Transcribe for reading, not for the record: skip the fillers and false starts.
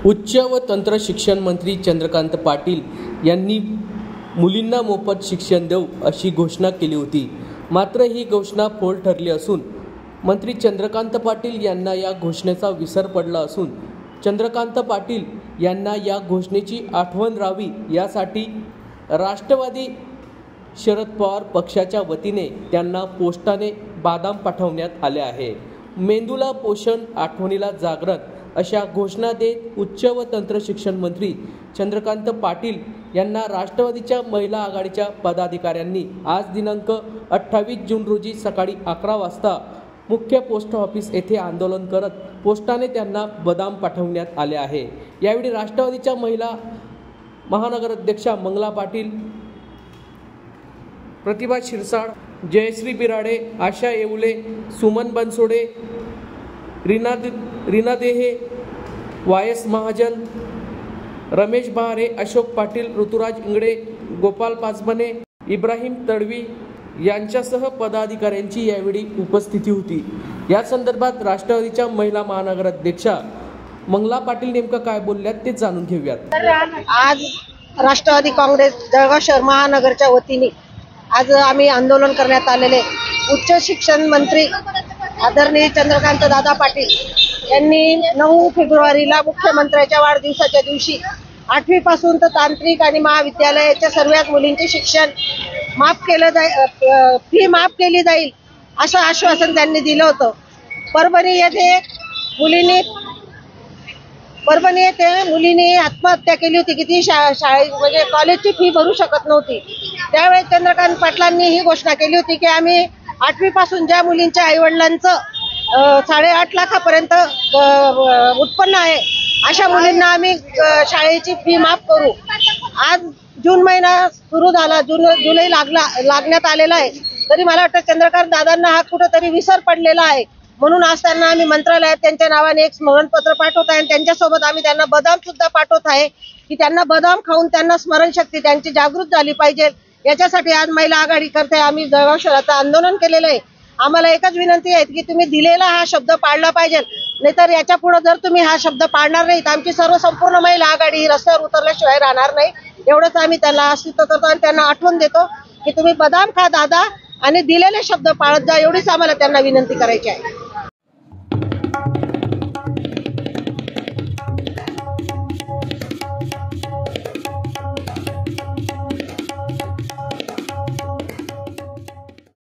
उच्च व तंत्र शिक्षण मंत्री चंद्रकांत पाटील यांनी मुलींना मोफत शिक्षण देऊ अशी घोषणा केली होती। मात्र ही घोषणा फोल ठरली असून मंत्री चंद्रकांत पाटील यांना या घोषणेचा विसर पडला असून चंद्रकांत पाटील यांना या घोषणेची आठवण राहावी यासाठी राष्ट्रवादी शरद पवार पक्षाच्या वतीने त्यांना पोस्टाने बदाम पाठवण्यात आले आहे। मेंदूला पोषण, आठवणीला जागरण अशा घोषणा देत उच्च व तंत्र शिक्षण मंत्री चंद्रकांत पाटील यांना राष्ट्रवादीच्या महिला आघाडीच्या पदाधिकाऱ्यांनी आज दिनांक 28 जून रोजी सकाळी 11 वाजता मुख्य पोस्ट ऑफिस येथे आंदोलन करत पोस्टाने त्यांना बदाम पाठवण्यात आले आहे। यावेळी राष्ट्रवादीच्या महिला महानगराध्यक्षा मंगला पाटील, प्रतिभा शिरसाळ, जयश्री बिराडे, आशा येवले, सुमन बनसोडे, रीना देहे, वायस महाजन, रमेश बहारे, अशोक पाटील, ऋतुराज इंगडे, गोपाल पाचबने, इब्राहिम तडवी यांच्यासह पदाधिकाऱ्यांची यावेळी उपस्थिती होती। या संदर्भात राष्ट्रवादीच्या महिला महानगराध्यक्षा मंगला पाटील नेमकं काय बोलल्यात ते जाणून घेऊयात। आज राष्ट्रवादी काँग्रेस जळगाव शहर महानगरच्या वतीने आज आम्ही आंदोलन करण्यात आलेले उच्च शिक्षण मंत्री आदरणीय चंद्रकांत दादा पाटील यांनी 9 फेब्रुवारीला मुख्यमंत्र्यांच्या वाढदिवसाच्या दिवशी 8वी पासून तर तांत्रिक आणि महाविद्यालयाच्या सर्व मुलींचे शिक्षण माफ केलं जाईल, फी माफ केली जाईल असं आश्वासन त्यांनी दिलं होतं। परभणी येथे मुलीने आत्महत्या केली होती की ती शाळेत म्हणजे कॉलेजची फी भरू शकत नव्हती। त्यावेळेस चंद्रकांत पाटलांनी ही घोषणा केली होती की आम्ही 8वी पासून ज्या मुलींच्या आईवडिलांचं 8.5 लाखापर्यंत उत्पन्न आहे अशा मुलींना आम्ही शाळेची फी माफ करू। आज जून महिना सुरू झाला, जुलै लागण्यात आलेला आहे, तरी मला वाटतं चंद्रकांत दादांना हा कुठेतरी विसर पडलेला आहे। म्हणून आज त्यांना आम्ही मंत्रालयात त्यांच्या नावाने एक स्मरणपत्र पाठवत आहे आणि त्यांच्यासोबत आम्ही त्यांना बदाम सुद्धा पाठवत आहे की त्यांना बदाम खाऊन त्यांना स्मरणशक्ती त्यांची जागृत झाली पाहिजे। याच्यासाठी आज महिला आघाडी करते आम्ही जळगाव शहराचं आंदोलन केलेलं आहे। आम्हाला एकच विनंती आहे की तुम्ही दिलेला हा शब्द पाळला पाहिजे, नाहीतर याच्या पुढे जर तुम्ही हा शब्द पाळणार नाही तर आमची सर्व संपूर्ण महिला आघाडी ही रस्त्यावर उतरल्याशिवाय राहणार नाही। एवढंच आम्ही त्यांना अस्तित्व करतो आणि त्यांना आठवण देतो की तुम्ही बदाम खा दादा आणि दिलेले शब्द पाळत जा, एवढीच आम्हाला त्यांना विनंती करायची आहे।